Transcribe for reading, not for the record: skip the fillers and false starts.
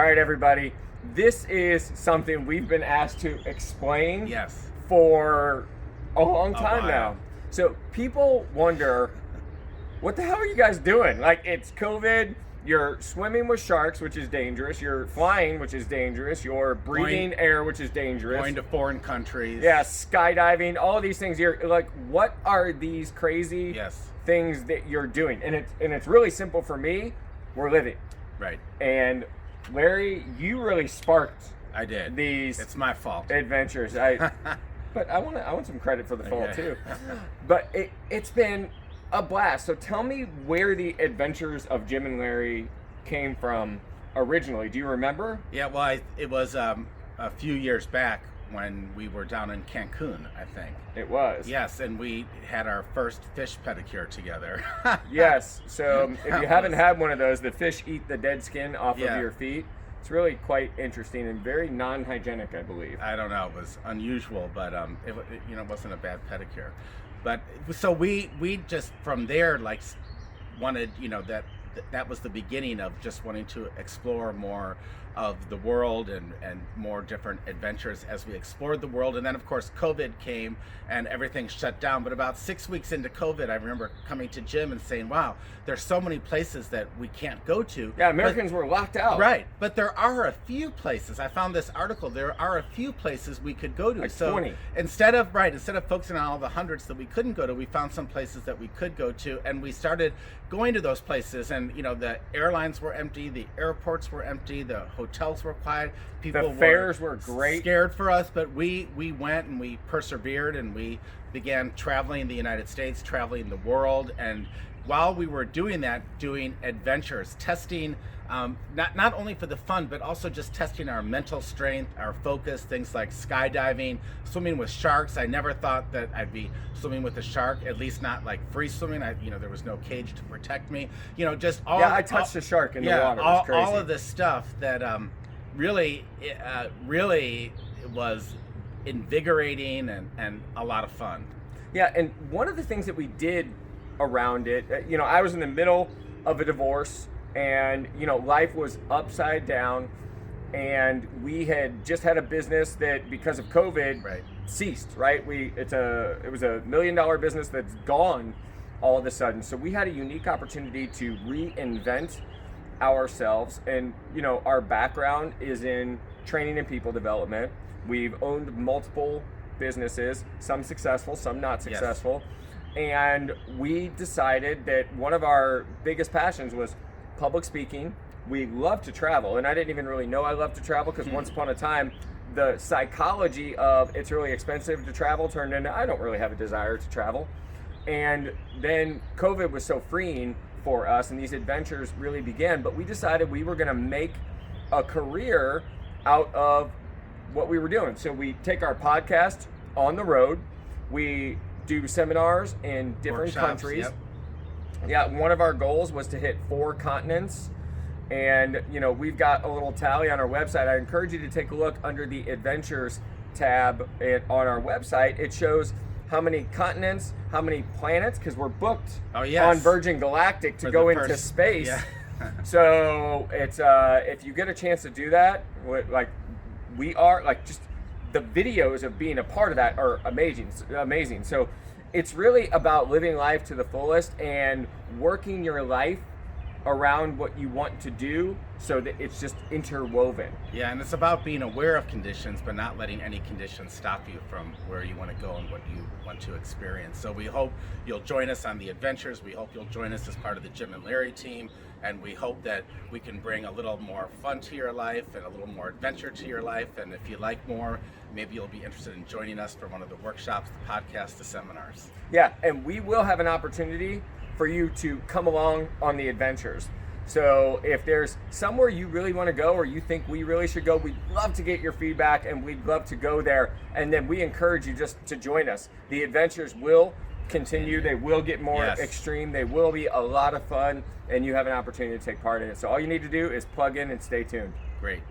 right, everybody. This is something we've been asked to explain Yes. for a long time while. now. So people wonder, what the hell are you guys doing? Like, it's COVID. You're swimming with sharks, which is dangerous. You're flying, which is dangerous. You're breathing air, which is dangerous. Going to foreign countries. Yeah, skydiving, all of these things. You're like, what are these crazy Yes. things that you're doing? And it's really simple for me. We're living. Right. And Larry, you really sparked I did. these It's my fault. adventures. But I want some credit for the fall Okay. too. But it's been a blast. So tell me where the adventures of Jim and Larry came from originally. Do you remember? Yeah, well, it was a few years back when we were down in Cancun, I think. It was. Yes, and we had our first fish pedicure together. Yes. So if That you haven't was- had one of those, the fish eat the dead skin off of Yeah. your feet. It's really quite interesting and very non-hygienic, I believe. I don't know, it was unusual, but it wasn't a bad pedicure. But so we just from there like wanted, that was the beginning of just wanting to explore more of the world and more different adventures as we explored the world. And then of course COVID came and everything shut down. But about 6 weeks into COVID, I remember coming to Jim and saying, wow, there's so many places that we can't go to. Yeah, Americans were locked out. Right, but there are a few places. I found this article. There are a few places we could go to. Like so 20. instead of focusing on all the hundreds that we couldn't go to, we found some places that we could go to, and we started going to those places. And the airlines were empty, the airports were empty, the hotels were quiet. People The fares were great. scared for us, but we went and we persevered and we began traveling the United States, traveling the world, and while we were doing that, doing adventures, testing, not only for the fun, but also just testing our mental strength, our focus, things like skydiving, swimming with sharks. I never thought that I'd be swimming with a shark, at least not like free swimming. There was no cage to protect me. Just all. Yeah, I touched a shark in the water. It was crazy. all of this stuff that really was invigorating and a lot of fun. Yeah, and one of the things that we did around it, I was in the middle of a divorce, and life was upside down, and we had just had a business that because of COVID ceased. Right, it was $1 million business that's gone all of a sudden. So we had a unique opportunity to reinvent ourselves, and our background is in training and people development. We've owned multiple businesses, some successful, some not successful. Yes. And we decided that one of our biggest passions was public speaking. We love to travel, and I didn't even really know I loved to travel because once upon a time, the psychology of it's really expensive to travel turned into I don't really have a desire to travel. And then COVID was so freeing for us, and these adventures really began. But we decided we were going to make a career out of what we were doing. So we take our podcast on the road. We do seminars in different countries. Yep. Yeah, one of our goals was to hit 4 continents. And, we've got a little tally on our website. I encourage you to take a look under the Adventures tab on our website. It shows how many continents, how many planets, because we're booked on Virgin Galactic to go into space. Yeah. So it's if you get a chance to do that, we are just the videos of being a part of that are amazing. So it's really about living life to the fullest and working your life around what you want to do so that it's just interwoven. Yeah, and it's about being aware of conditions, but not letting any conditions stop you from where you want to go and what you want to experience. So we hope you'll join us on the adventures. We hope you'll join us as part of the Jim and Larry team. And we hope that we can bring a little more fun to your life and a little more adventure to your life. And if you like more, maybe you'll be interested in joining us for one of the workshops, the podcast, the seminars. Yeah, and we will have an opportunity for you to come along on the adventures. So if there's somewhere you really want to go or you think we really should go, we'd love to get your feedback and we'd love to go there. And then we encourage you just to join us. The adventures will continue. They will get more extreme. They will be a lot of fun, and you have an opportunity to take part in it. So all you need to do is plug in and stay tuned. Great.